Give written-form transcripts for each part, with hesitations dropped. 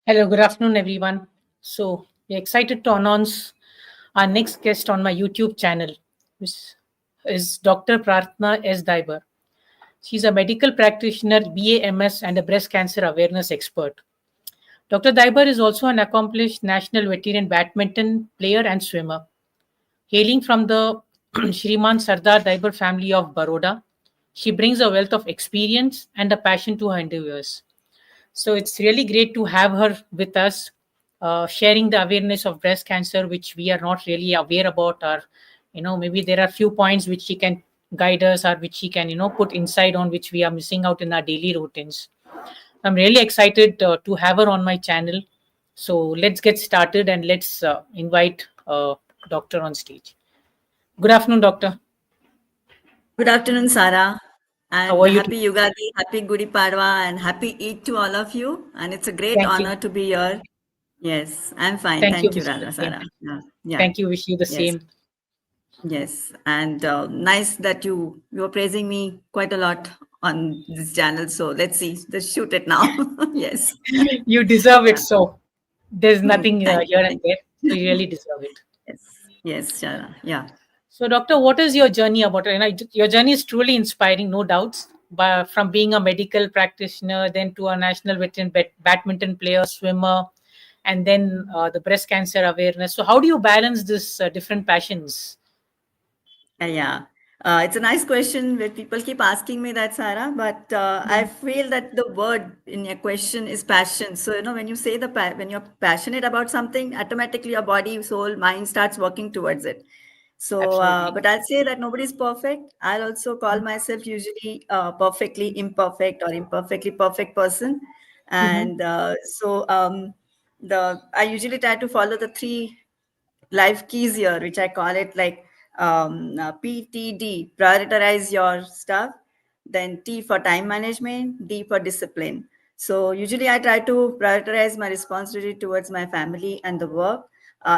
Hello, good afternoon, everyone. So, we're excited to announce our next guest on my YouTube channel, which is Dr. Prarthana S. Dhaibar. She's a medical practitioner, BAMS, and a breast cancer awareness expert. Dr. Dhaibar is also an accomplished national veteran badminton player and swimmer. Hailing from the Shriman Sardar Dhaibar family of Baroda, she brings a wealth of experience and a passion to her endeavors. So it's really great to have her with us, sharing the awareness of breast cancer, which we are not really aware about, or maybe there are few points which she can guide us, or which she can put insight on, which we are missing out in our daily routines. I'm really excited to have her on my channel. So let's get started and let's invite doctor on stage. Good afternoon, doctor. Good afternoon, Sarah, How and are you happy today? Yugadi, happy Gudi Padwa, and happy Eid to all of you. And it's a great Thank you. honor to be here. Yes, I'm fine. Thank you. Thank you, Wish you the Radha same. Sarah. Yeah, yeah, Thank you. Wish you the yes, same. yes. And nice that you were praising me quite a lot on this channel. So let's see, let's shoot it now. Yes, You deserve it. yeah. So there's nothing Thank you, here and thank there. So you you. really deserve it. Yes, yes, Sarah. Yeah. So, doctor, what is your journey about? Your journey is truly inspiring, no doubts. But from being a medical practitioner, then to a national veteran badminton player, swimmer, and then the breast cancer awareness. So, how do you balance this different passions? Yeah. It's a nice question where people keep asking me that, Sarah, but I feel that the word in your question is passion. So, when you say when you're passionate about something, automatically your body, soul, mind starts working towards it. So, Absolutely. but I'll say that nobody's perfect. I'll also call myself usually perfectly imperfect or imperfectly perfect person. Mm-hmm. And I usually try to follow the three life keys here, which I call it like PTD, prioritize your stuff, then T for time management, D for discipline. So usually I try to prioritize my responsibility towards my family and the work.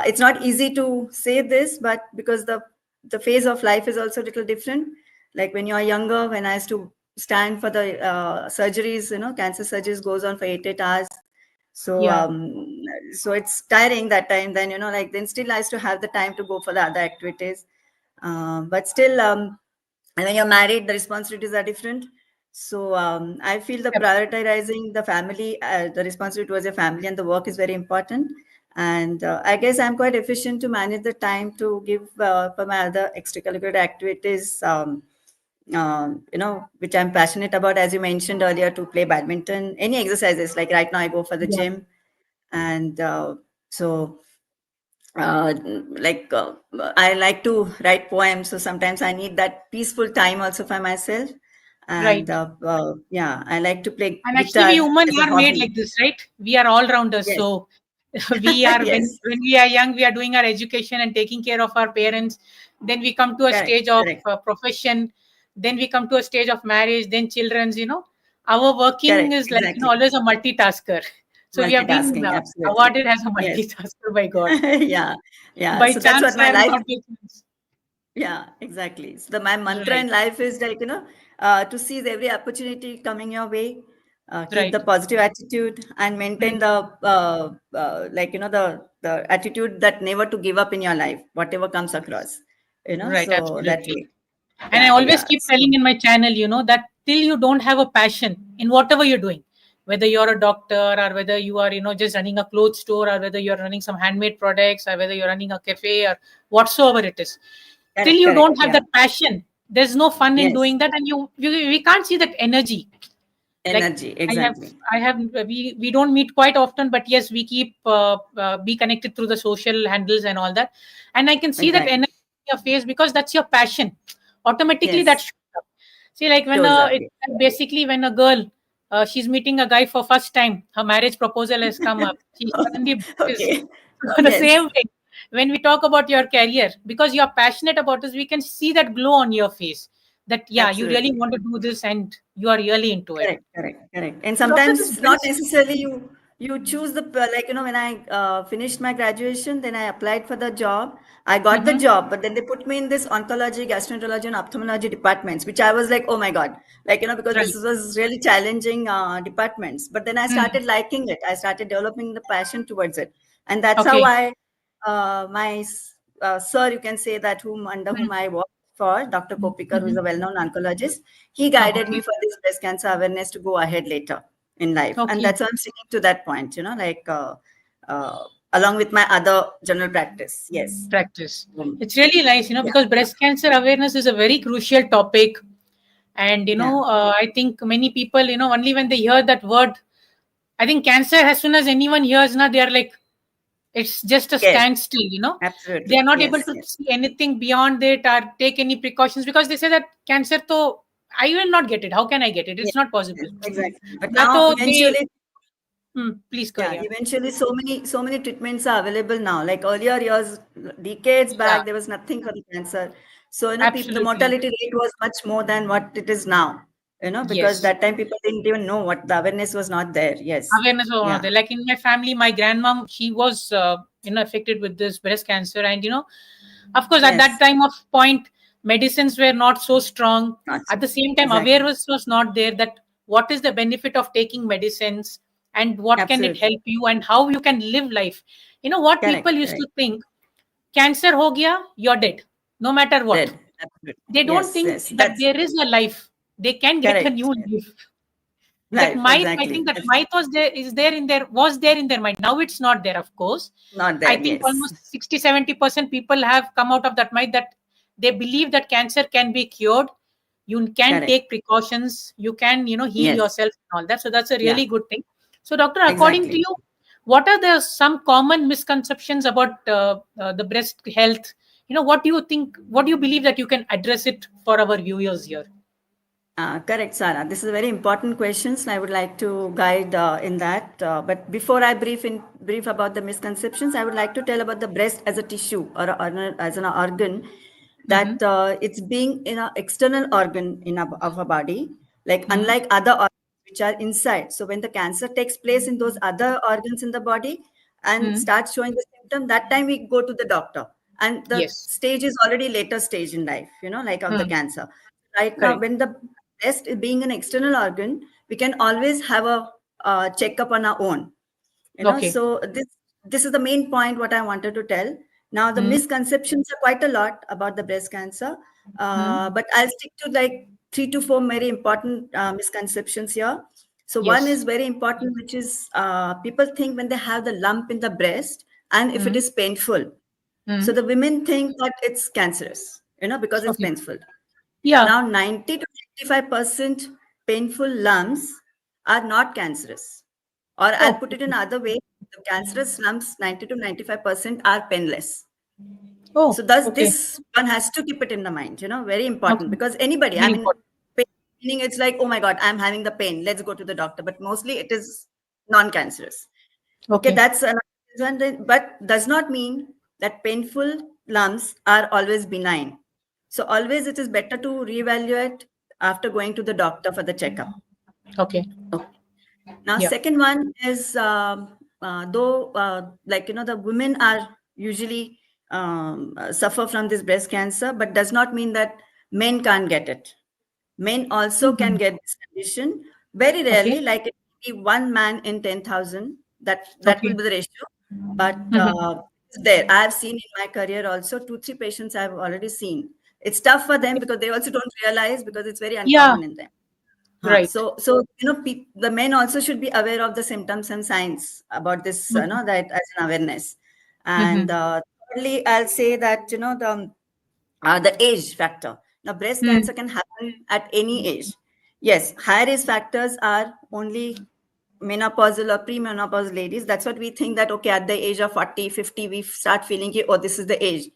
It's not easy to say this, but because the phase of life is also a little different. Like when you're younger, when I used to stand for the surgeries, cancer surgeries goes on for 8 hours. So Yeah. so it's tiring that time. Then like then still I used to have the time to go for the other activities. But still, and when you're married, the responsibilities are different. So I feel the prioritizing the family, the responsibility towards your family and the work is very important. And I guess I'm quite efficient to manage the time to give for my other extracurricular activities. Which I'm passionate about, as you mentioned earlier, to play badminton, any exercises. Like right now, I go for the Yeah. gym, and so uh, like I like to write poems. So sometimes I need that peaceful time also for myself, and Right. yeah, I like to play And actually, we guitar human as a are made hobby. like this, right? We are all rounders. Yes, So we are yes, when we are young, we are doing our education and taking care of our parents. Then we come to a correct, stage of correct, profession. Then we come to a stage of marriage. Then children's. Our working correct, is like exactly. always a multitasker. So we have been Multitasking, absolutely. awarded as a Yes, multitasker by God. yeah, yeah. By So that's chance, what I my am life. not by chance. Yeah, exactly. So my mantra Right. in life is like, to seize every opportunity coming your way, keep the Right. positive attitude and maintain Right. the, like, the attitude that never to give up in your life, whatever comes across, Right. so that Absolutely. way. And I Yeah, always yeah. keep So, telling in my channel, that till you don't have a passion in whatever you're doing, whether you're a doctor or whether you are, just running a clothes store or whether you're running some handmade products or whether you're running a cafe or whatsoever it is, till correct, you don't correct. have Yeah. that passion, there's no fun in Yes. doing that. And we can't see that energy. Like Energy. I have, Exactly. we don't meet quite often, but yes, we keep be connected through the social handles and all that, and I can see that Exactly. energy in your face because that's your passion. Automatically, that Yes. shows up. See, like when Shows up. it's Yes. like basically when a girl she's meeting a guy for first time, her marriage proposal has come up. She suddenly blushes. Okay. The Yes. same way, when we talk about your career, because you're passionate about this, we can see that glow on your face. That yeah, you really Absolutely. want to do this and you are really into it. Correct, correct, correct. And So, doctor, sometimes this it's not breast, necessarily you. you choose the, like, when I finished my graduation, then I applied for the job. I got the Mm-hmm. job, but then they put me in this oncology, gastroenterology, and ophthalmology departments, which I was like, oh my God, like, because this Right. was really challenging departments. But then I Mm. started liking it. I started developing the passion towards it. And that's how Okay. my sir, you can say that, under whom Mm. I worked for, Dr. Kopikar, who is Mm-hmm. a well-known oncologist, he Oh, guided me okay. for this breast cancer awareness to go ahead later in life. And Okay. that's why I'm sticking to that point, like uh, along with my other general practice. Yes. Practice. Mm. It's really nice, Yeah. because breast cancer awareness is a very crucial topic. And, Yeah. I think many people, only when they hear that word, I think cancer, as soon as anyone hears, now they are like, it's just a Yes. standstill. They Absolutely. are not able Yes. to Yes. see anything beyond it or take any precautions, because they say that cancer, to I will not get it. How can I get it? Yes. It's not possible. Yes. Exactly. But Yeah, now, so they, eventually, please yeah, carry on. eventually, so many treatments are available now. Like earlier years, decades Yeah, back, there was nothing for the cancer. So, the absolutely. mortality rate was much more than what it is now. Because Yes. that time people didn't even know, what the awareness was not there. Yes. Awareness of one of Yeah. the, like in my family, my grandmom, she was affected with this breast cancer. And of course, at that Yes. time of point, medicines were not so strong. Not At the same time, exactly. awareness was not there, that what is the benefit of taking medicines, and what can it Absolutely. help you, and how you can live life. What people Correct. used Correct. to think, cancer ho gaya, you're dead, no matter what. Dead. Absolutely. They don't Yes. think Yes. that That's there is a life, they can get a correct. new Yes. life. That Life. might, I Exactly. think that That's might was there in their mind. Now it's not there, of course. not I there. think Yes. almost 60-70% people have come out of that mind, that they believe that cancer can be cured. You can Correct. take precautions, you can heal Yes. yourself and all that. So that's a Yeah. really good thing. So, doctor, according to Exactly. you, what are the some common misconceptions about the breast health? What do you think, what do you believe that you can address it for our viewers here? Correct, Sarah. This is a very important questions, and I would like to guide in that. But before I brief about the misconceptions, I would like to tell about the breast as a tissue, or as an organ, Mm-hmm. that it's being in an external organ of a body, like Mm-hmm. unlike other organs which are inside. So when the cancer takes place in those other organs in the body and Mm-hmm. starts showing the symptom, that time we go to the doctor, and the Yes. stage is already later stage in life, like of the Mm. cancer. Right now, Correct. when the breast being an external organ, we can always have a checkup on our own. Okay. So this is the main point what I wanted to tell. Now the Mm-hmm. misconceptions are quite a lot about the breast cancer, Mm-hmm. but I'll stick to like 3 to 4 very important misconceptions here. So one Yes. is very important, which is people think when they have the lump in the breast and if it Mm-hmm. is painful, so Mm-hmm. the women think that it's cancerous, because it's Okay. painful. Yeah. Now, 90 to 95% painful lumps are not cancerous. Or I'll Oh, put it in okay. another way, the cancerous lumps, 90 to 95% are painless. Oh, So thus okay. this one has to keep it in the mind, very important, Okay. because anybody, I Very mean, important. pain, meaning it's like, oh my God, I'm having the pain, let's go to the doctor. But mostly it is non-cancerous. Okay, Okay. that's another one, but does not mean that painful lumps are always benign. So always it is better to reevaluate after going to the doctor for the checkup. Okay. Okay. Now, Yeah. second one is though like the women are usually suffer from this breast cancer, but does not mean that men can't get it. Men also can Mhm. get this condition. Very Okay. rarely, like it will be one man in 10,000. That will Okay. be the ratio. But Mhm. it's there. I've seen in my career also 2, 3 patients I've already seen. It's tough for them Okay. because they also don't realize, because it's very Yeah. uncommon in them. Right. So the men also should be aware of the symptoms and signs about this, Mhm. that as an awareness. And Mhm. thirdly, I'll say that the age factor. Now, breast Mm. cancer can happen at any age. Yes, high risk factors are only menopausal or premenopausal ladies. That's what we think, that okay, at the age of 40, 50, we start feeling oh, this is the age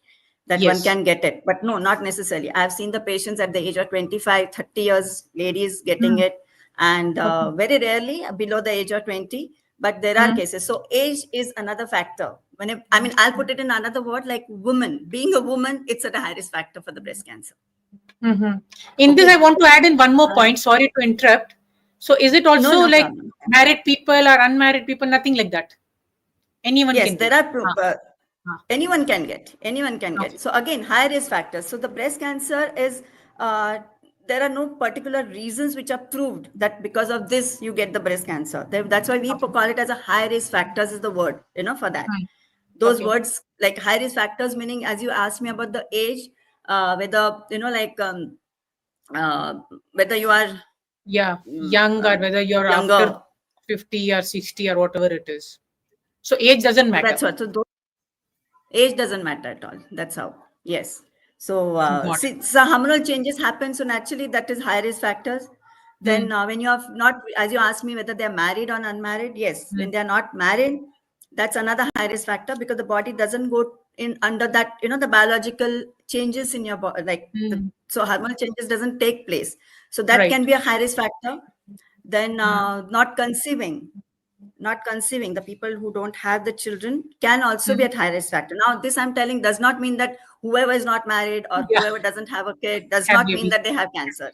that one Yes. can get it. But no, not necessarily. I've seen the patients at the age of 25, 30 years, ladies getting Mm. it, and Okay. very rarely below the age of 20. But there are Mm. cases. So age is another factor. I mean, I'll put it in another word, like woman. Being a woman, it's at a high risk factor for the breast cancer. Mhm. In this, I Okay. want to add in one more Uh, point. Sorry to interrupt. So is it No, also no like problem. married people or unmarried people? Nothing like that. Anyone Yes, can there get. are Ah, ah, anyone can get. Anyone can okay. get. So again, high risk factors. So the breast cancer is uh, there are no particular reasons which are proved that because of this you get the breast cancer. That's why we Okay. call it as a high risk factors is the word, for that. Hmm. Those Okay. words like high risk factors, meaning as you asked me about the age, whether uh, whether you are Yeah, mm, young or whether you're after younger. 50 or 60 or whatever it is. So age doesn't matter. That's what. So age doesn't matter at all. That's how. Yes. So Got it. since the hormonal changes happen, so naturally that is high risk factors. Hmm. Then when you have not, as you asked me whether they're married or unmarried, yes, Hmm. when they're not married, that's another high risk factor because the body doesn't go in under that, the biological changes in your body, like Hmm. so hormonal changes doesn't take place. So that Right. can be a high risk factor. Then Hmm. not conceiving, the people who don't have the children can also be Hmm. at high risk factor. Now this I'm telling does not mean that whoever is not married or Yeah, whoever doesn't have a kid does have not mean baby. that they have cancer.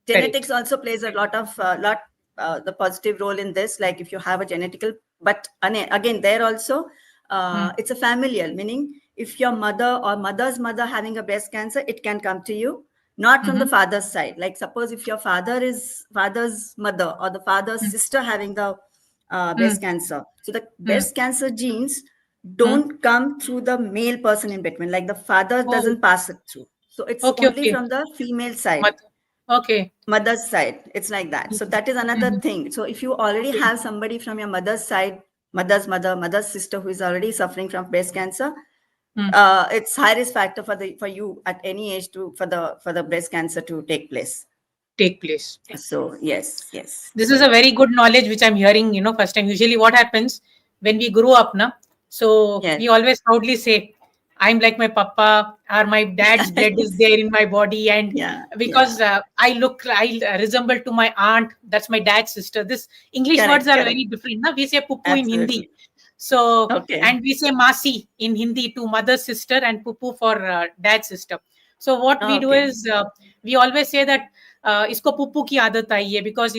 Genetics Correct. also plays a lot the positive role in this, like if you have a genetical, but again there also Hmm. it's a familial, meaning if your mother or mother's mother having a breast cancer, it can come to you, not from the Mm-hmm. father's side. Like suppose if your father's mother or the father's Hmm. sister having the Hmm. breast cancer, so the Hmm. breast cancer genes Hmm. don't come through the male person in between, like the father Oh, doesn't pass it through, so it's okay, only okay. from the female side, Mother. Okay. mother's side. It's like that. So that is another Mm-hmm. thing. So if you already Okay. have somebody from your mother's side, mother's mother, mother's sister who is already suffering from breast cancer, Hmm. it's high risk factor for you at any age to for the breast cancer to take place. Take place. So yes, yes, This is a very good knowledge which I'm hearing, first time. Usually what happens when we grow up, na? So yes, we always proudly say, I'm like my papa, or my dad's blood is yes, there in my body. And yeah, yeah, because I resemble to my aunt, that's my dad's sister. This English words correct, are correct, very different. Na? We say pupu in Hindi. absolutely. So, Okay, and we say masi in Hindi to mother's sister and pupu for dad's sister. So what we do okay, is we always say that isko pupu ki aadat aayi hai because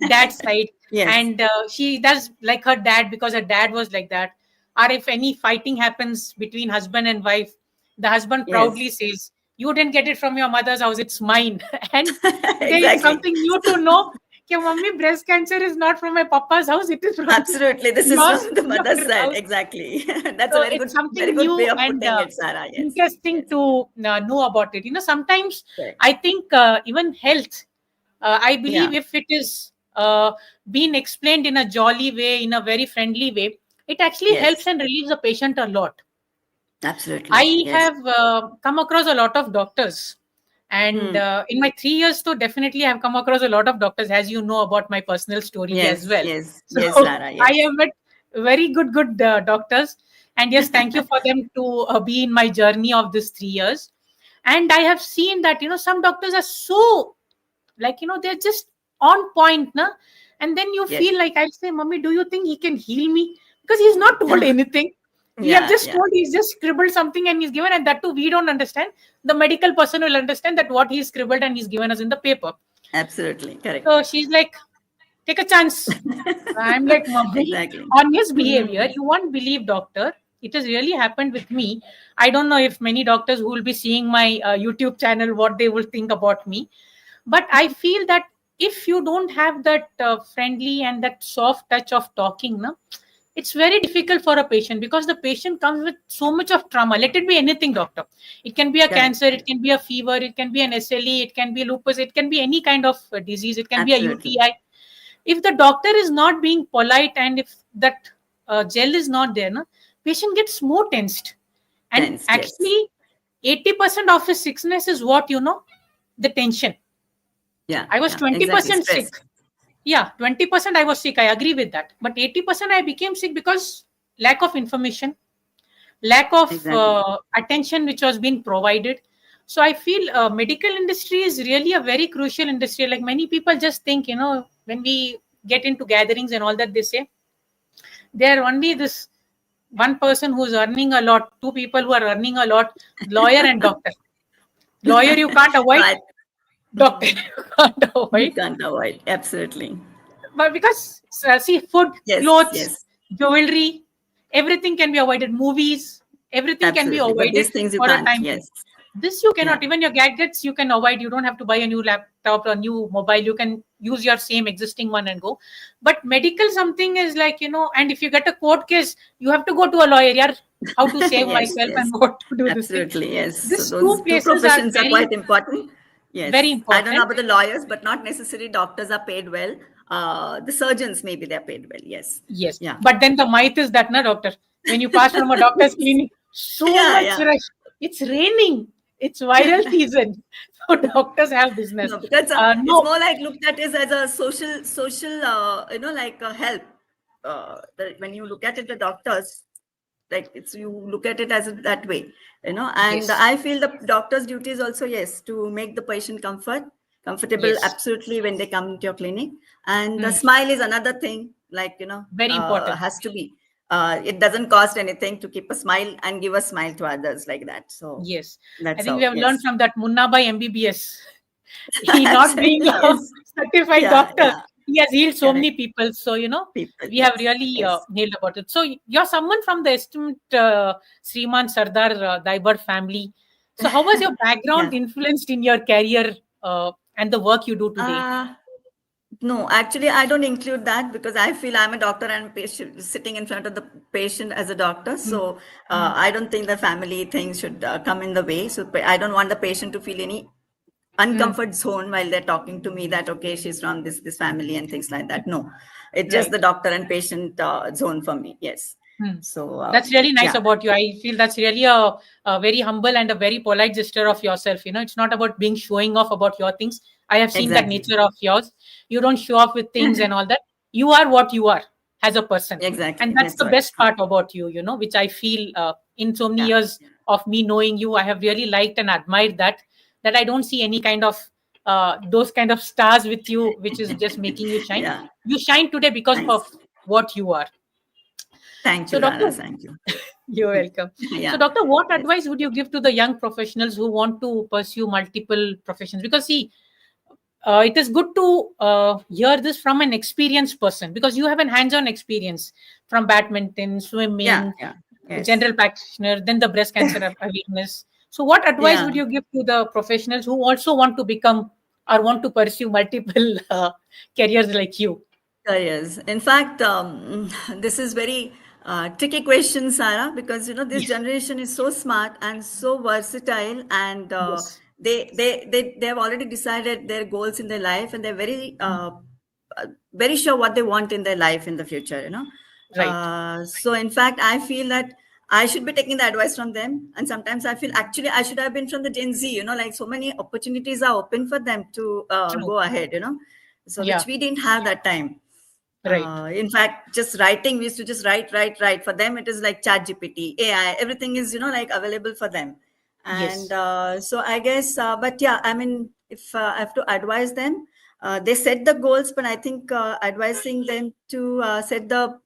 dad's side, yes, and she does like her dad because her dad was like that. Or if any fighting happens between husband and wife, the husband yes, proudly says, "You didn't get it from your mother's house; it's mine." And there is exactly. something new to know. कि mummy, breast cancer is not from my papa's house; it is from Absolutely. This is yours, from the your mother's side. house. Exactly. That's a So it's very something good new way of and putting it, Sarah. Yes. interesting Yes. to know about it. Sometimes Correct. I think even health, I Yeah. believe if it is being explained in a jolly way, in a very friendly way, it actually helps Yes. and relieves the patient a lot. Absolutely. I Yes. have come across a lot of doctors, and Hmm. in my 3 years, so definitely I've come across a lot of doctors, as you know about my personal story as Yes. well. Yes. So Yes, Lara. I Yes. have met very good doctors, and yes, thank you for them to be in my journey of this 3 years. And I have seen that some doctors are so like they're just on point, na? And then you Yes. feel like I say, "Mummy, do you think he can heal me?" Because he's not told anything. We have Yeah. just Yeah. told he's just scribbled something and he's given, and that too we don't understand. The medical person will understand that what he's scribbled and he's given us in the paper. Absolutely. Correct. So she's like, take a chance. I'm like, "Mommy, Exactly. on his behavior, Hmm. you won't believe, doctor. It has really happened with me. I don't know if many doctors who will be seeing my YouTube channel, what they will think about me. But I feel that if you don't have that friendly and that soft touch of talking, na, it's very difficult for a patient because the patient comes with so much of trauma. Let it be anything, doctor. It can be a Correct. cancer, it can be a fever, it can be an SLE, it can be lupus, it can be any kind of disease, it can be a Absolutely. UTI. If the doctor is not being polite and if that gel is not there, na, patient gets more tensed. And Tensed. Yes. actually, 80% of his sickness is what the tension. Yeah. I was Yeah. Exactly. 20% Stress. sick. Yeah, 20% I was sick. I agree with that. But 80% I became sick because lack of information, lack of Exactly. attention which was being provided. So I feel medical industry is really a very crucial industry. Like many people just think, when we get into gatherings and all that, they say they're only this one person who's earning a lot, two people who are earning a lot, lawyer and doctor. Lawyer you can't No, avoid, doctor you can't you avoid. can't avoid. Absolutely. but because see, food, Yes, clothes, yes, jewelry, everything can be avoided. Movies, everything can be absolutely. But avoided these things you for a can't. time being. Yes. This you Yeah. cannot. Even your gadgets you can avoid. You don't have to buy a new laptop or new mobile. You can use your same existing one and go. But medical something is like, and if you get a court case, you have to go to a lawyer. Yeah, how to save Yes, myself yes. and what to do this thing. Absolutely, yes. So These two those two places are professions are very, quite important. very Yes. I don't know important. about the lawyers, but not necessarily doctors are paid well. The surgeons, maybe they're paid well. Yes. Yes, Yeah. but then the myth is that, na doctor, when you pass from a doctor's clinic, so Yeah, much yeah. rush. It's raining. It's viral season, so doctors have business. No, because it's No, more like looked at as a social, like help. When you look at it, the doctors, like it's you look at it as that way, and yes, I feel the doctor's duty is also, yes, to make the patient comfortable yes, absolutely when they come to your clinic. And the hmm, smile is another thing, like, very important. has to be, it doesn't cost anything to keep a smile and give a smile to others, like that. So Yes, I that's think we how, have learned yes. from that Munna by MBBS. He not being a Yes. certified Yeah, doctor, yeah. he has healed so many Correct. people. So People, we have yes, really yes. nailed about it. So you're someone from the esteemed Sriman Sardar Dhaibar family. So how was your Yeah. background influenced in your career and the work you do today? uh No, actually, I don't include that because I feel I'm a doctor and patient sitting in front of the patient as a doctor. Mm, So mm, I don't think the family things should come in the way. So I don't want the patient to feel any mm. uncomfort zone while they're talking to me that, okay, she's from this family and things like that. No, it's just Right. the doctor and patient zone for me. Yes. Hmm. So That's really nice yeah, about you. I feel that's really a very humble and a very polite gesture of yourself. It's not about being showing off about your things. I have seen that exactly. nature of yours. You don't show off with things and all that. You are what you are as a person. And Exactly. that's That's the what. best part about you, which I feel in so many Yeah. years of me knowing you, I have really liked and admired that I don't see any kind of those kind of stars with you, which is just making you shine. Yeah. You shine today because Thanks. of what you are. Thank So, you, Doctor, Rana. Thank you. you're welcome. So, Yeah. Doctor, what Yes. advice would you give to the young professionals who want to pursue multiple professions? Because, see, it is good to hear this from an experienced person because you have an hands-on experience from badminton, Yeah. swimming, Yeah. Yes. general practitioner, then the breast cancer awareness. So, what advice would Yeah. you give to the professionals who also want to become or want to pursue multiple careers like you? Careers. In fact, this is very tricky question, Sarah, because this Yeah. generation is so smart and so versatile, and Yes. they have already decided their goals in their life, and they're Mm. very sure what they want in their life in the future. Right. So in fact, I feel that I should be taking the advice from them, and sometimes I feel actually I should have been from the Gen Z. Like so many opportunities are open for them to True. go ahead. So which Yeah. we didn't have that time. Right. In fact, just writing, we used to just write. For them, it is like Chat GPT, AI, everything is, like available for them. And Yes. so I guess, but yeah, I mean, if I have to advise them, they set the goals, but I think advising them to set the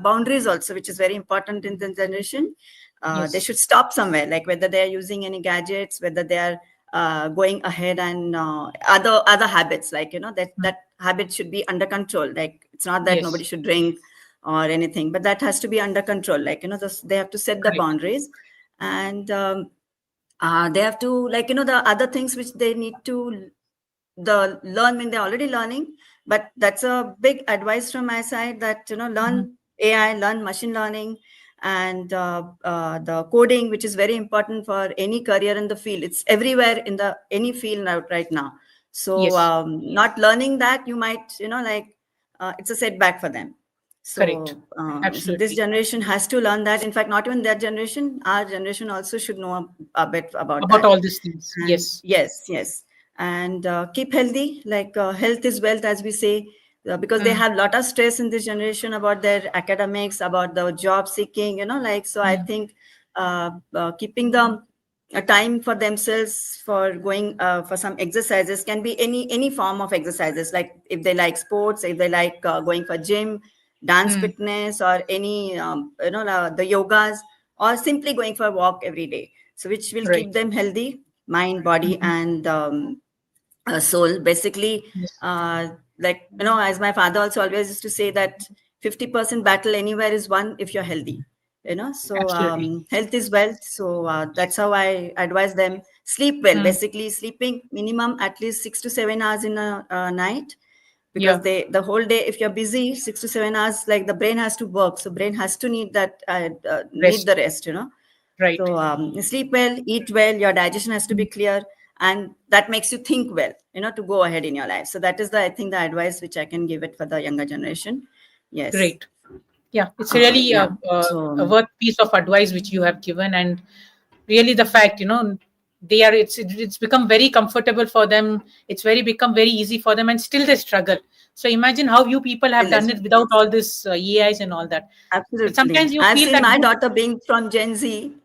boundaries also, which is very important in the generation. They Yes. should stop somewhere, like whether they are using any gadgets, whether they are going ahead and other habits, like Mm. that habit should be under control. Like it's not that nobody Yes. should drink or anything, but that has to be under control. Like they have to set the Correct. boundaries, and they have to, like the other things which they need to the learn when they're already learning. But that's a big advice from my side, that Mhm. learn AI, learn machine learning, and the coding, which is very important for any career in the field. It's everywhere in the any field right now. So Yes. not learning that, you might like it's a setback for them. Correct. So this Absolutely. generation has to learn that. In fact, not even their generation, our generation also should know a bit about About that. all these things. And Yes. yes, yes, and keep healthy. Like health is wealth, as we say, because they Mm. have a lot of stress in this generation about their academics, about the job seeking. Like so. I Mm. think keeping them a time for themselves for going for some exercises, can be any form of exercises. Like if they like sports, if they like going for gym, dance, Mm. fitness, or any the yogas, or simply going for a walk every day, so which will Right. keep them healthy, mind, body, Mhm. and soul, basically. Yes. uh, like, as my father also always used to say that 50% battle anywhere is won if you're healthy. So Absolutely. health is wealth. So that's how I advise them. Sleep well, Mm. basically sleeping minimum at least 6 to 7 hours in a night, because Yeah. the whole day, if you're busy, 6 to 7 hours, like the brain has to work, so brain has to need that need Rest. the rest. Right. So sleep well, eat well, your digestion has to be Mm. clear, and that makes you think well, to go ahead in your life. So that is I think, the advice which I can give it for the younger generation. Yes. Great. Yeah, it's really Yeah. So a worth piece of advice which you have given, and really the fact, they are it's become very comfortable for them. It's very become very easy for them, and still they struggle. So imagine how you people have still done is, it without all this EIs and all that. But absolutely. sometimes you I've feel seen that my good. daughter being from Gen Z.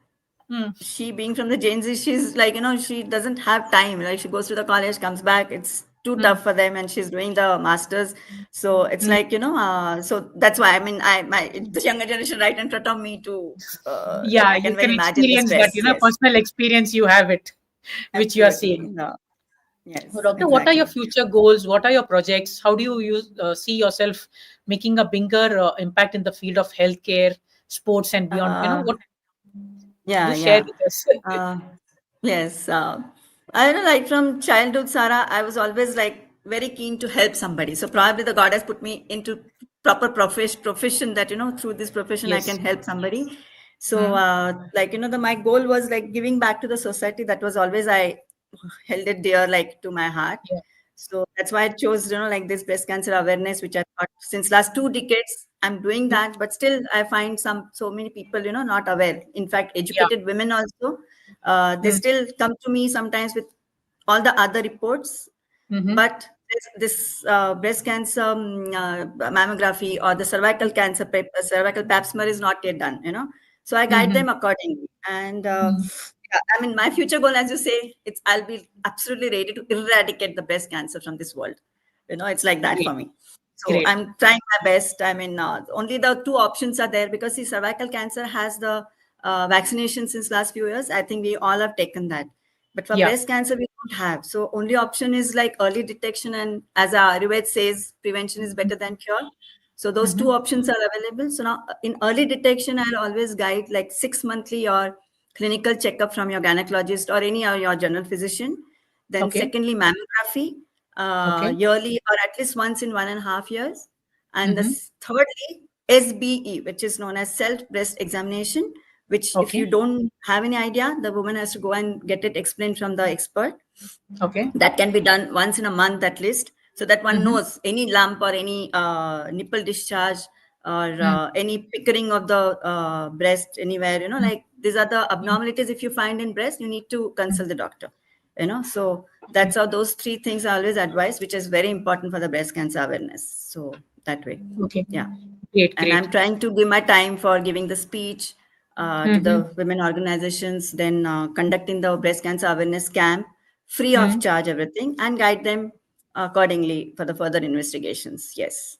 Hmm. She being from the Gen Z, she's like, she doesn't have time. Like, she goes to the college, comes back, it's too Hmm. tough for them, and she's doing the masters. So it's Hmm. like, so that's why, I mean, my the younger generation right in front of me to, like, Yeah, I you can well can imagine the experience that, stress. Yes, personal experience you have it, which you are absolutely. seeing. No. So, Yes, doctor, what are your exactly. future goals? What are your projects? How do you see yourself making a bigger impact in the field of healthcare, sports, and beyond? Uh, What yeah, do share yeah. with us? Uh, yes. I don't know, like from childhood, Sarah, I was always like very keen to help somebody. So probably the God has put me into proper profession that, through this profession I can Yes. help somebody. So, Hmm. like, my goal was like giving back to the society. That was always, I held it dear, like to my heart. Yeah. So that's why I chose, like this breast cancer awareness, which I thought since last 2 decades, I'm doing Hmm. that. But still, I find so many people, not aware. In fact, Yeah. educated women also, they Hmm. still come to me sometimes with all the other reports, Mm-hmm. but this breast cancer mammography or the cervical cancer cervical pap smear is not yet done. So I guide Mm-hmm. them accordingly. And Hmm. yeah, I mean, my future goal, as you say, I'll be absolutely ready to eradicate the breast cancer from this world. It's like that Great. for me. So Great. I'm trying my best. I mean, only the two options are there, because the cervical cancer has the vaccination since last few years. I think we all have taken that. But for Yeah. breast cancer, we don't have. So only option is like early detection, and as our Ayurveda says, prevention is better than cure. So those Mm-hmm. two options are available. So now in early detection, I'll always guide like 6 monthly or clinical checkup from your gynecologist or any or your general physician. Then Okay. secondly, mammography Okay. yearly or at least once in 1.5 years. And Mm-hmm. thirdly, SBE, which is known as self breast examination, which if you Okay. don't have any idea, the woman has to go and get it explained from the expert. Okay. That can be done once in a month at least, so that one Mm-hmm. knows any lump or any nipple discharge or Mm. any pickering of the breast anywhere, Mm. like these are the Mm. abnormalities. If you find in breast, you need to Mm. consult the doctor. So Okay. that's how those three things are always advised, which is very important for the breast cancer awareness. So that way, Okay. yeah. Great. And I'm Great. trying to give my time for giving the speech to Mm-hmm. the women organizations, then conducting the breast cancer awareness camp, free of Mm. charge, everything, and guide them accordingly for the further investigations. Yes,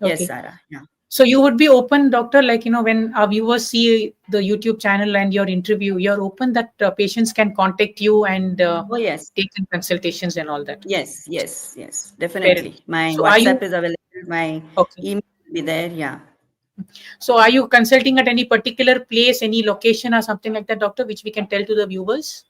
yes, Okay. Sarah. Yeah. So you would be open, doctor, like, when our viewers see the YouTube channel and your interview, you're open that patients can contact you and Oh yes, take in consultations and all that. yes, yes, yes. Fair enough. Definitely. My So are WhatsApp you is available. My okay? email will be there. Yeah. So are you consulting at any particular place, any location or something like that, doctor, which we can tell to the viewers?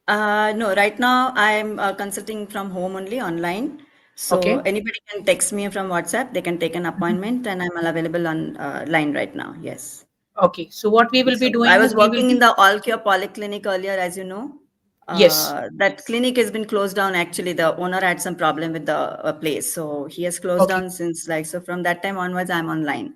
No, right now I'm consulting from home only online. So Okay. anybody can text me from WhatsApp. They can take an appointment, and I'm available on line right now. Yes. Okay. So what we will be So I doing was is we will working in be the All Cure Polyclinic earlier, as you know. yes. That clinic has been closed down. Actually, the owner had some problem with the place, so he has closed Okay. down since like so. From that time onwards, I'm online.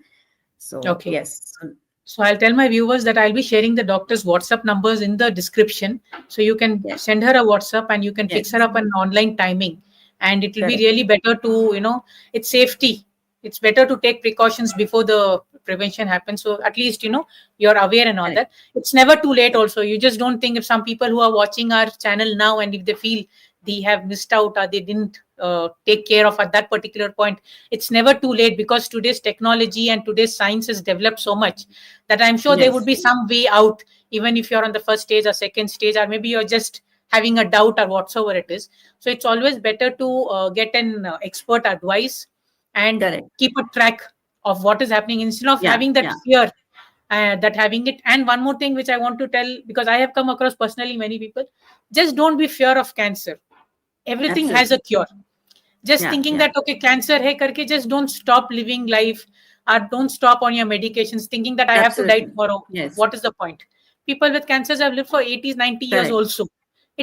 So Okay. yes, so, So I'll tell my viewers that I'll be sharing the doctor's WhatsApp numbers in the description. So you can yes, send her a WhatsApp and you can fix her yes, up an online timing. And it will be correct, really better to, it's safety. It's better to take precautions before the prevention happens. So at least, you're aware and all correct, that. It's never too late correct. also. You just don't think, if some people who are watching our channel now and if they feel they have missed out or they didn't take care of at that particular point, it's never too late, because today's technology and today's science has developed so much that I'm sure there would Yes, be some way out, even if you're on the first stage or second stage, or maybe you're just having a doubt or whatsoever it is. So it's always better to get an expert advice and Correct. keep a track of what is happening instead of Yeah, having that yeah, fear, that having it. And one more thing which I want to tell, because I have come across personally many people, just don't be fear of cancer. Everything has a absolutely. cure. Just Yeah, thinking yeah, that okay, cancer hai karke, just don't stop living life, or don't stop on your medications thinking that I have to die absolutely. tomorrow. Yes, What is the point? People with cancers have lived for 80s, 90 years correct, also.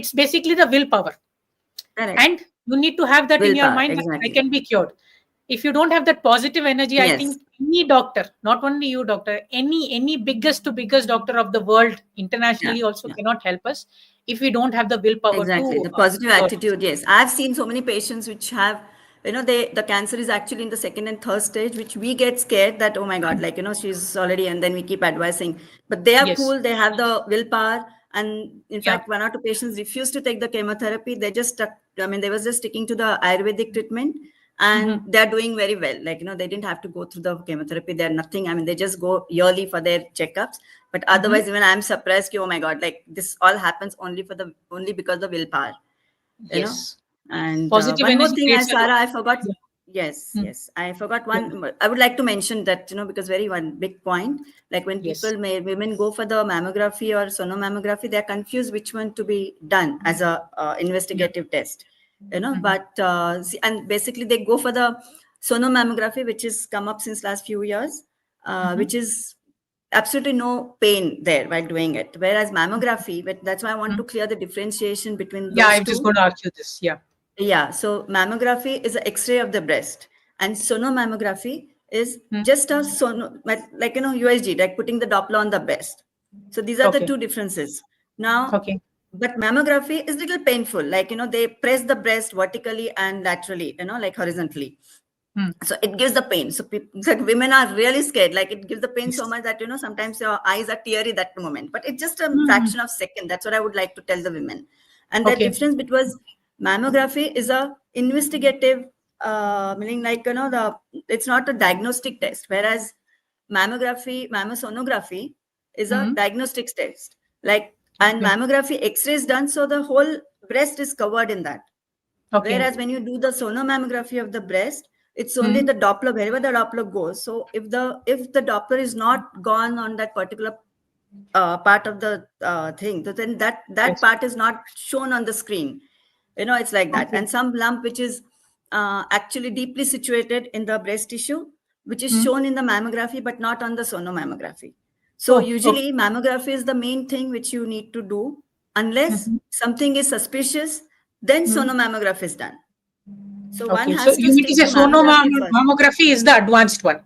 It's basically the willpower, correct. and you need to have that in your Willpower, mind that I exactly. can be cured. If you don't have that positive energy, I Yes, think any doctor, not only you doctor, any biggest to biggest doctor of the world yeah, internationally also yeah. cannot help us if we don't have the willpower Exactly. to The positive cure it. attitude, yes. I've seen so many patients which have, the cancer is actually in the second and third stage, which we get scared that, oh my God, like, she's already, and then we keep advising. But they are Yes. cool, they have the willpower. And in Yeah. fact, one or two patients refused to take the chemotherapy. They just stuck, they was just sticking to the Ayurvedic treatment, and Hmm. they're doing very well. Like, they didn't have to go through the chemotherapy. They're nothing. I mean, they just go yearly for their checkups. But Hmm. otherwise, even I'm surprised, oh my God, like this all happens only because of the willpower, you know. Yes. And Positive one more energy thing, I creates a lot. Sarah, I forgot. Yeah. Yes, Mm. yes, I forgot Yeah. one. I would like to mention that, because very one big point, like when Yes. women go for the mammography or sonomammography, they're confused which one to be done as a Yeah. investigative test, Hmm. but and basically they go for the sonomammography, which is come up since last few years, Hmm. which is absolutely no pain there while doing it. Whereas mammography, but that's why I want to clear the differentiation between Yeah, those I'm just two. going to ask you this. Yeah. Yeah, so mammography is an X-ray of the breast, and sonomammography is Mm. just a like USG, like putting the Doppler on the breast. So these are the Okay. two differences. Now, Okay. but mammography is little painful. Like they press the breast vertically and laterally, like horizontally. Mm. So it gives the pain. So women are really scared. Like it gives the pain so Yes. much that sometimes your eyes are teary that moment. But it's just a Mm. fraction of second. That's what I would like to tell the women. And the Okay. difference between mammography is a investigative, meaning like the it's not a diagnostic test, whereas mammosonography is a Mm. diagnostic test. Like and Okay. mammography X-ray is done, so the whole breast is covered in that. Okay. Whereas when you do the sonomammography of the breast, it's only Mm. the Doppler, wherever the Doppler goes. So if the Doppler is not gone on that particular part of the thing, so then that Yes. part is not shown on the screen. It's like that. Okay. And some lump which is actually deeply situated in the breast tissue, which is Mm. shown in the mammography, but not on the sonomammography. So Oh, okay. usually mammography is the main thing which you need to do. Unless Mhm. something is suspicious, then Mm. sonomammography is done. So one Okay. So has to you mean to stick say to mammography first. mammography is the advanced one.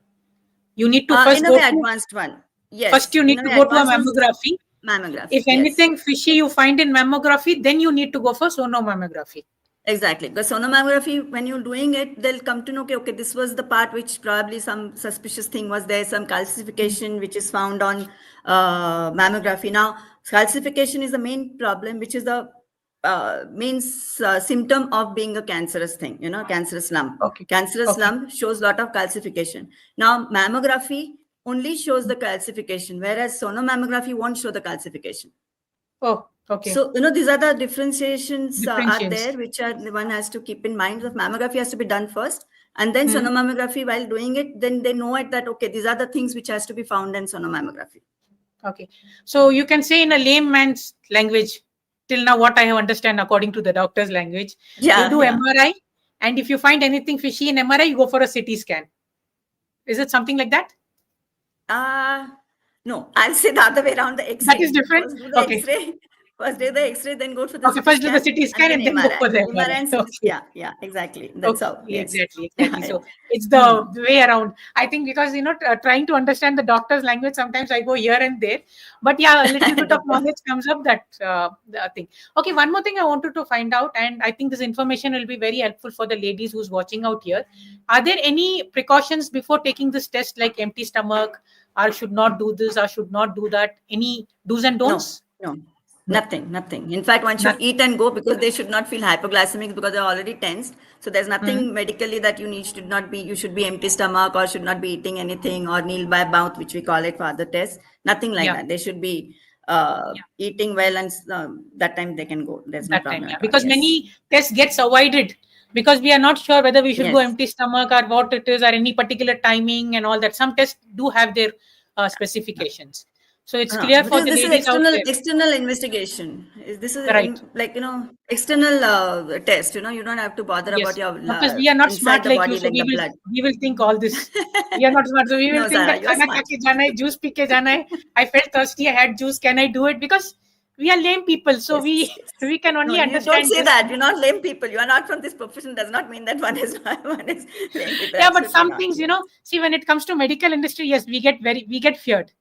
You need to In first a go way, to advanced one. first Yes, you in need a to way, go to a advanced was mammography. mammography. If Yes, anything fishy you find in mammography, then you need to go for sonomammography. exactly. Because sonomammography, when you're doing it, they'll come to know, okay, this was the part which probably some suspicious thing was there, some calcification which is found on mammography. Now, calcification is the main problem, which is the main symptom of being a cancerous thing, cancerous lump. Okay. Cancerous Okay. lump shows a lot of calcification. Now, mammography only shows the calcification, whereas sonomammography won't show the calcification. Oh, okay. So, these are the differentiations are Differentiates. there, which are one has to keep in mind. So, mammography has to be done first, and then Hmm. sonomammography. While doing it, then they know it that okay, these are the things which has to be found in sonomammography. Okay. So you can say in a layman's language, till now what I have understand according to the doctor's language, you Yeah, do yeah. MRI, and if you find anything fishy in MRI, you go for a CT scan. Is it something like that? Uh no, I'll say the other way around. The That is X-ray. different. First do the Okay. X-ray. First do the X-ray, then go for the Okay. CT First do the scan, CT and scan then and then go MRI. for the MRI MRI. and CT. Okay. Yeah, yeah, exactly. That's Okay, how. Yes. exactly, Yeah, exactly. yeah. So it's Hmm. the way around. I think because trying to understand the doctor's language, sometimes I go here and there. But yeah, a little bit of Doctor. knowledge comes up that the thing. Okay, one more thing I wanted to find out, and I think this information will be very helpful for the ladies who's watching out here. Are there any precautions before taking this test, like empty stomach, or should not do this, or should not do that? Any do's and No, don'ts? no, No, nothing, nothing. In fact, one should nothing. eat and go because they should not feel hypoglycemic because they're already tensed. So there's Hmm. nothing medically that you should be empty stomach or should not be eating anything or kneel by mouth, which we call it for other tests. Nothing like Yeah. that. They should be eating well, and that time they can go. There's no That time, problem yeah, at all. because Yes. many tests gets avoided because we are not sure whether we should go Yes. empty stomach or what it is or any particular timing and all that. Some tests do have their specifications, so it's No, clear for because the this is ladies out there. external investigation. This is Right. like external test. You don't have to bother about Yes, your because we are not inside smart the like you, body, so like the blood. we will think all this. We are not smart, so we will No, think Sarah, that you're खाना खा smart. के जाना है, juice P के जाना है. I felt thirsty, I had juice. Can I do it? Because we are lame people, so Yes, yes. we can No, only you don't understand say this. that. You're not lame people. You are not from this profession. Does not mean that one is one is lame people. Yeah, but Absolutely some not. things, Yes. see, when it comes to medical industry, yes, we get feared.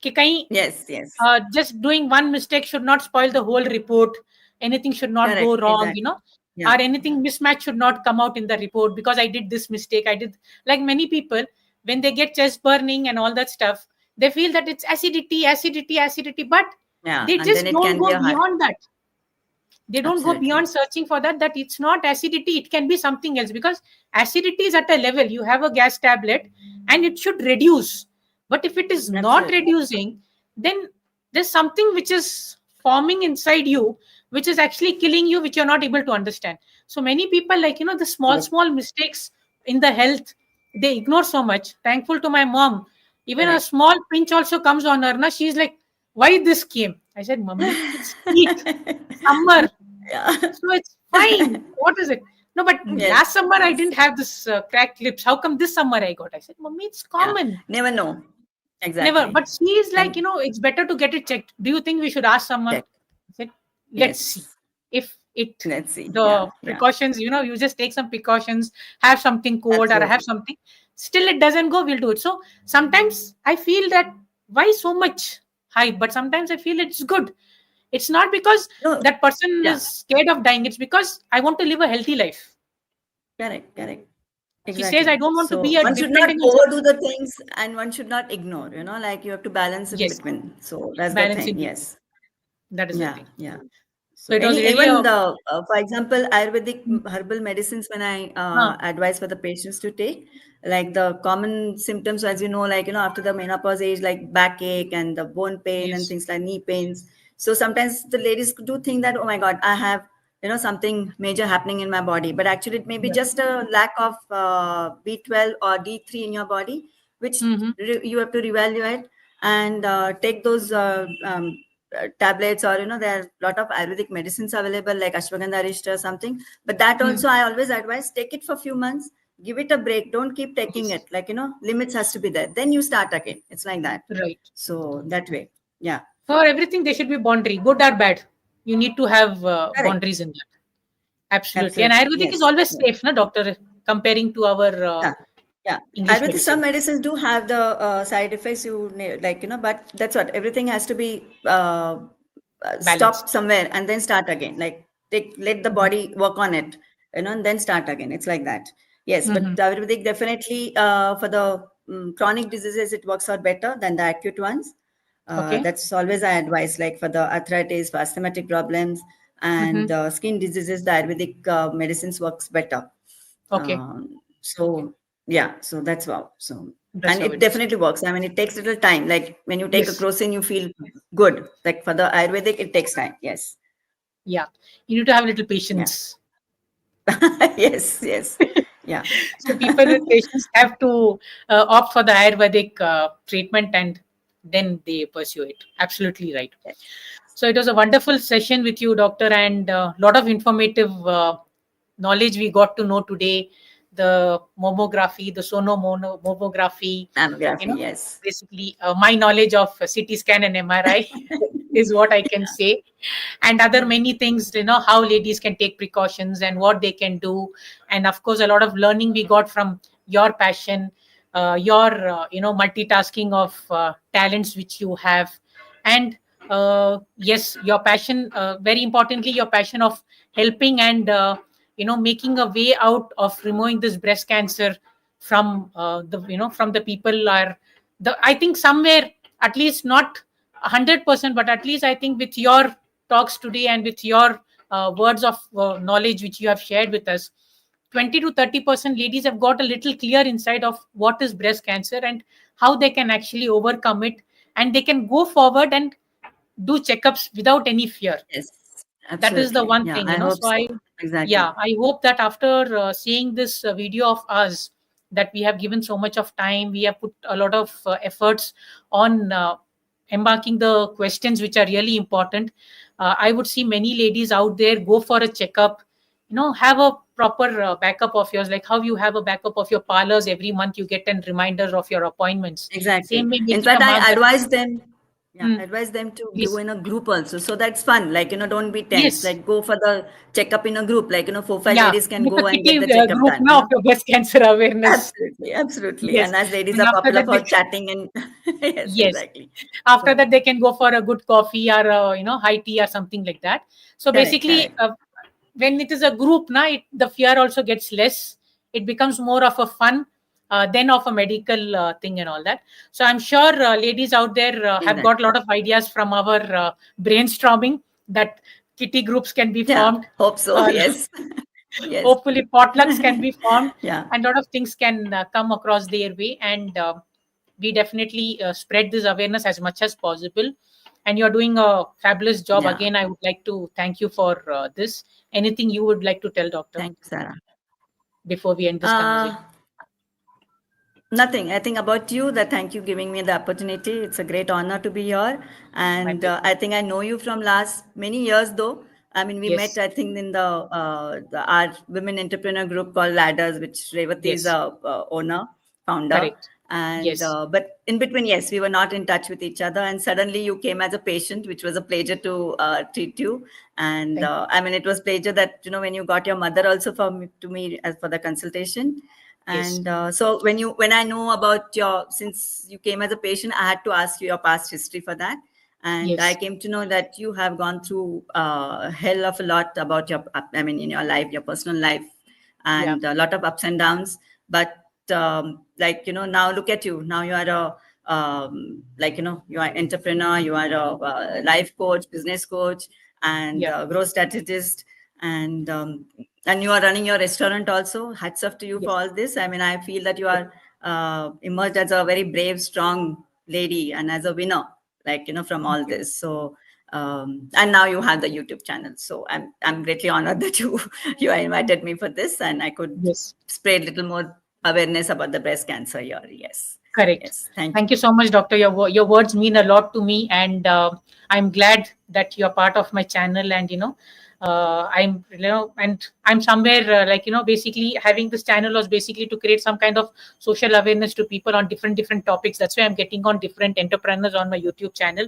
कि कहीं Yes. Yes. just doing one mistake should not spoil the whole report. Anything should not go Correct. wrong, Exactly. or Yeah. anything mismatch should not come out in the report because I did this mistake. I did, like many people, when they get chest burning and all that stuff, they feel that it's acidity, acidity, acidity, but Yeah. they And then just it don't can be go a high. beyond that. They don't go Absolutely. beyond searching for that it's not acidity, it can be something else, because acidity is at a level, you have a gas tablet and it should reduce, but if it is not Absolutely. reducing, then there's something which is forming inside you, which is actually killing you, which you're not able to understand. So many people, like, the small Correct. small mistakes in the health, they ignore so much. Thankful to my mom, even a Correct. small pinch also comes on her. Now she's like, why this came? I said, Mummy, it's heat, summer, Yeah. so it's fine. What is it? No, but Yes. last summer I Yes. didn't have this cracked lips. How come this summer I got? I said, Mommy, it's Yeah. common. Never know. Never. Exactly. But she is like, And it's better to get it checked. Do you think we should ask someone? check. I said, let's see. Yes. If it, Let's see. Yeah. the Yeah. precautions, you just take some precautions, have something cold or have Absolutely. something, still it doesn't go, we'll do it. So sometimes I feel that why so much hype, but sometimes I feel it's good. It's not because No. that person Yeah. is scared of dying. It's because I want to live a healthy life. Correct. Correct. She says, I Exactly. don't want to be So a one should not dependable overdo citizen. the things, and one should not ignore, like you have to balance in Yes, between. So that's the balance thing. in between. Yes. That is the Yeah. thing. Yeah. So So it was any really even a. the for example, Ayurvedic Mm, herbal medicines, when I huh, advise for the patients to take, like the common symptoms, as like after the menopause age, like backache and the bone pain and yes. things like knee pains. So sometimes the ladies do think that, oh my God, I have something major happening in my body, but actually it may be Yeah. just a lack of B12 or D3 in your body, which Mm-hmm. you have to reevaluate and take those tablets, or there are a lot of Ayurvedic medicines available like ashwagandha arishta or something, but that Mm, also I always advise, take it for a few months, give it a break, don't keep taking yes. it, like limits has to be there, then you start again, it's like that. Right. So that way. Yeah. For everything, there should be boundary, good or bad. You need to have Correct. boundaries in that. Absolutely. And Absolutely. Ayurvedic is Yes. always Yes. safe, na, doctor, comparing to our Yeah. Yeah. English Ayurvedic, some medicine. medicines do have the side effects, like, but that's what, everything has to be stop Balanced. somewhere and then start again. Like, let the Mhm. body work on it, and then start again. It's like that. Yes, but Mhm. Ayurvedic definitely for the chronic diseases, it works out better than the acute ones. Okay. That's always I advise, like for the arthritis, for asthmatic problems, and Mhm. skin diseases, the Ayurvedic medicines works better. Okay. So yeah, so that's wow. So, That's and how it it is. definitely works. I mean, it takes a little time. Like when you take a Yes. crocin, you feel good. Like for the Ayurvedic, it takes time. Yes. Yeah. You need to have a little Yeah. patience. Yes. Yes. Yeah. So people with patients have to opt for the Ayurvedic treatment and then they pursue it. Absolutely right. Yes. So it was a wonderful session with you, doctor, and a lot of informative knowledge we got to know today. The mammography, the sonomography, you Mammography. know, Yes. basically my knowledge of CT scan and MRI is what I can say, and other many things. How ladies can take precautions and what they can do, and of course a lot of learning we got from your passion, your multitasking of talents which you have, and yes, your passion, very importantly your passion of helping and making a way out of removing this breast cancer from from the people, are the, I think somewhere, at least not 100%, but at least I think with your talks today and with your words of knowledge which you have shared with us, 20 to 30% ladies have got a little clear inside of what is breast cancer and how they can actually overcome it, and they can go forward and do checkups without any fear. Yes, That is the absolutely. one Yeah, thing, I hope so so. I, Exactly. yeah, I hope that after seeing this video of us, that we have given so much of time, we have put a lot of efforts on embarking the questions which are really important. I would see many ladies out there go for a checkup, have a proper backup of yours, like how you have a backup of your parlors. Every month you get a reminder of your appointments. Exactly. Same way, In making a fact, mark I that, advise them, yeah, hmm, advise them to do please. in a group also. So that's fun. Like, don't be tense. Yes. Like, go for the checkup in a group. Like, 4, 5 Yeah, ladies can make a go and get kitty the checkup group done, now of your breast cancer awareness. Absolutely, absolutely. Yes, And as ladies and are after popular that, for chatting and yes, yes, exactly. after So that they can go for a good coffee or high tea or something like that. So correct, basically, correct. when it is a group, now the fear also gets less. It becomes more of a fun than of a medical thing and all that. So I'm sure ladies out there have got a Exactly. lot of ideas from our brainstorming, that kitty groups can be Yeah, formed. hope so. Uh, Yes. Yes. Hopefully potlucks can be formed, Yeah. and a lot of things can come across their way, and we definitely spread this awareness as much as possible. And you're doing a fabulous job. Yeah. Again, I would like to thank you for this. Anything you would like to tell, doctor, Thank you, Sarah. before we end this Uh, conversation? Nothing. I think about you that thank you giving me the opportunity. It's a great honor to be here. My And pleasure. I think I know you from last many years though. I mean, we met, Yes. I think, in our women entrepreneur group called Ladders, which Revati is Yes. a owner, founder. Correct. And Yes. but in between, yes, we were not in touch with each other. And suddenly you came as a patient, which was a pleasure to treat you. And Thank you. I mean, it was pleasure that when you got your mother also to me as for the consultation. Yes. And so when I know about since you came as a patient, I had to ask you your past history for that. And I Yes. came to know that you have gone through hell of a lot about I mean, in your life, your personal life, Yeah. and a lot of ups and downs. But like, now look at you. Now you are like, you are entrepreneur, you are a life coach, business coach, and Yeah. growth strategist. And and you are running your restaurant also. Hats off to you for Yes. all this. I mean, I feel that you Yes. are emerged as a very brave, strong lady and as a winner, like, from Thank all you. this. So and now you have the YouTube channel. So I'm greatly honored that you invited me for this, and I could Yes. spread a little more awareness about the breast cancer here. Yes. Correct. Yes. Thank Thank you. you so much, Doctor. Your words mean a lot to me, and I'm glad that you're part of my channel. And and I'm somewhere basically having this channel was basically to create some kind of social awareness to people on different topics. That's why I'm getting on different entrepreneurs on my YouTube channel,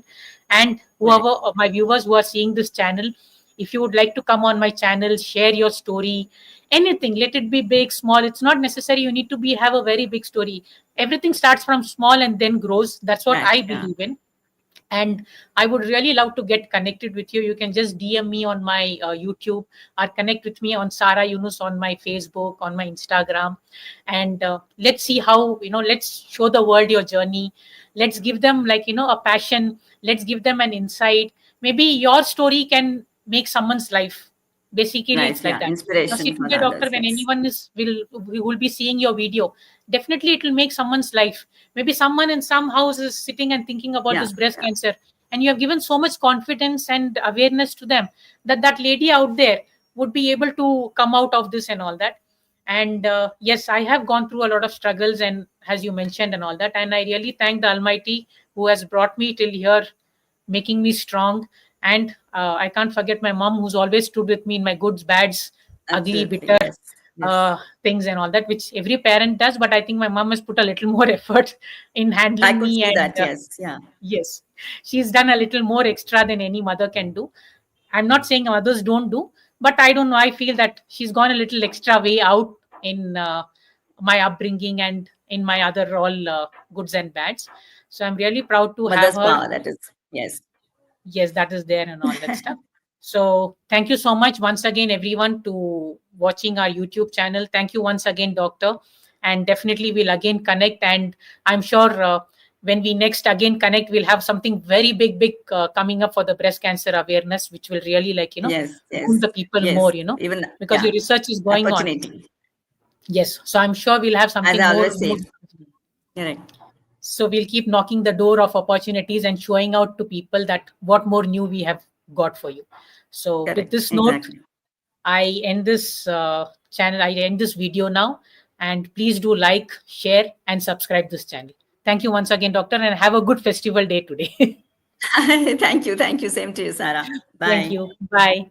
and whoever Correct. of my viewers who are seeing this channel, if you would like to come on my channel, share your story, anything, let it be big, small. It's not necessary you need to be have a very big story. Everything starts from small and then grows. That's what Right. I Yeah. believe in. And I would really love to get connected with you. You can just DM me on my YouTube, or connect with me on Sarah Yunus on my Facebook, on my Instagram. And let's see how, let's show the world your journey. Let's give them, a passion. Let's give them an insight. Maybe your story can make someone's life. Basically, it's Life. like Yeah. that. Now, Inspiration sitting for there, doctor, others. when Yes. anyone will be seeing your video, definitely it will make someone's life. Maybe someone in some house is sitting and thinking about Yeah. this breast Yeah. cancer, and you have given so much confidence and awareness to them, that that lady out there would be able to come out of this and all that. And yes, I have gone through a lot of struggles, and as you mentioned and all that, and I really thank the Almighty who has brought me till here, making me strong. And I can't forget my mom, who's always stood with me in my goods, bads, ugly, Absolutely. bitter Yes. Yes. things and all that, which every parent does. But I think my mom has put a little more effort in I handling could me. see And that. Yes. Yeah. yes, she's done a little more extra than any mother can do. I'm not saying others don't do, but I don't know. I feel that she's gone a little extra way out in my upbringing and in my other all goods and bads. So I'm really proud to have Mother's her. power. That is. Yes. Yes, that is there and all that stuff. So thank you so much once again, everyone, to watching our YouTube channel. Thank you once again, doctor. And definitely we'll again connect. And I'm sure when we next again connect, we'll have something very big coming up for the breast cancer awareness, which will really Yes. wound Yes. the people Yes. more, Even because yeah. your research is going on. Opportunity. Yes. So I'm sure we'll have As something I more. always say. Correct. So we'll keep knocking the door of opportunities and showing out to people that what more new we have got for you. So with Correct. this note, Exactly. I end this channel. I end this video now. And please do like, share, and subscribe this channel. Thank you once again, Doctor, and have a good festival day today. Thank you. Thank you. Same to you, Sarah. Thank Bye. you. Bye.